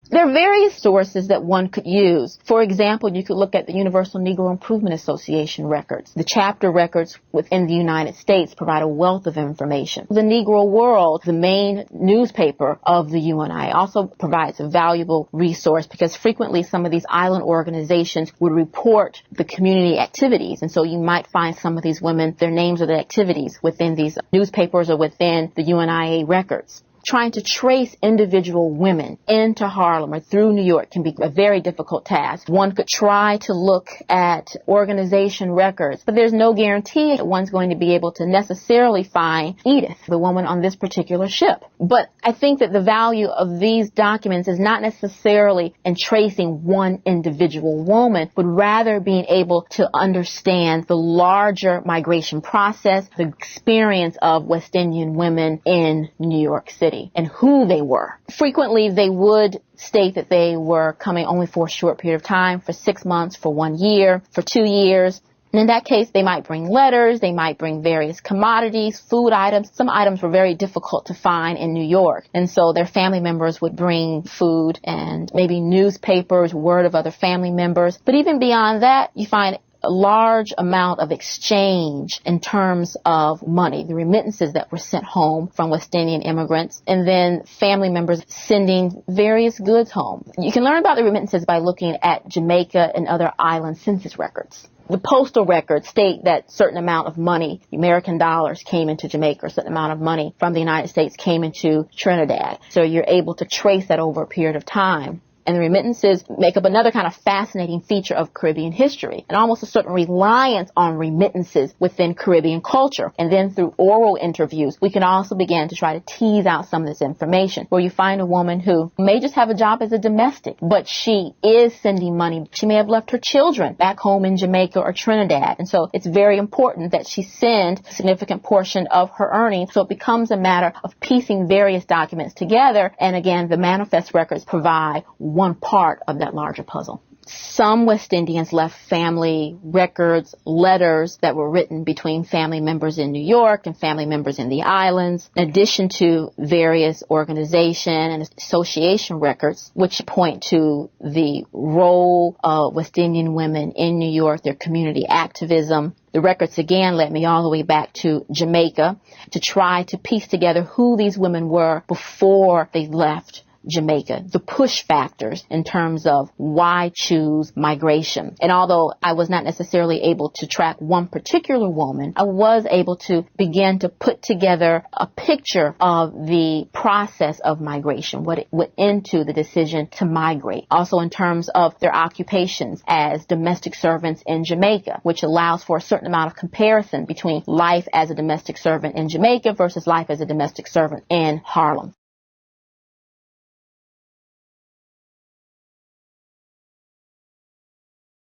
There are various sources that one could use. For example, you could look at the Universal Negro Improvement Association records. The chapter records within the United States provide a wealth of information. The Negro World, the main newspaper of the UNI, also provides a valuable resource because frequently some of these island organizations would report the community activities. And so you might find some of these women, their names or the activities within these newspapers or within the UNIA records. Trying to trace individual women into Harlem or through New York can be a very difficult task. One could try to look at organization records, but there's no guarantee that one's going to be able to necessarily find Edith, the woman on this particular ship. But I think that the value of these documents is not necessarily in tracing one individual woman, but rather being able to understand the larger migration process, the experience of West Indian women in New York City, and who they were. Frequently, they would state that they were coming only for a short period of time, for 6 months, for 1 year, for 2 years. And in that case, they might bring letters, they might bring various commodities, food items. Some items were very difficult to find in New York. And so their family members would bring food and maybe newspapers, word of other family members. But even beyond that, you find a large amount of exchange in terms of money, the remittances that were sent home from West Indian immigrants, and then family members sending various goods home. You can learn about the remittances by looking at Jamaica and other island census records. The postal records state that certain amount of money, American dollars, came into Jamaica, or a certain amount of money from the United States came into Trinidad. So you're able to trace that over a period of time. And the remittances make up another kind of fascinating feature of Caribbean history, and almost a certain reliance on remittances within Caribbean culture. And then through oral interviews, we can also begin to try to tease out some of this information, where you find a woman who may just have a job as a domestic, but she is sending money. She may have left her children back home in Jamaica or Trinidad. And so it's very important that she send a significant portion of her earnings. So it becomes a matter of piecing various documents together. And again, the manifest records provide one part of that larger puzzle. Some West Indians left family records, letters that were written between family members in New York and family members in the islands, in addition to various organization and association records, which point to the role of West Indian women in New York, their community activism. The records again led me all the way back to Jamaica to try to piece together who these women were before they left Jamaica, the push factors in terms of why choose migration. And although I was not necessarily able to track one particular woman, I was able to begin to put together a picture of the process of migration, what it went into the decision to migrate. Also in terms of their occupations as domestic servants in Jamaica, which allows for a certain amount of comparison between life as a domestic servant in Jamaica versus life as a domestic servant in Harlem.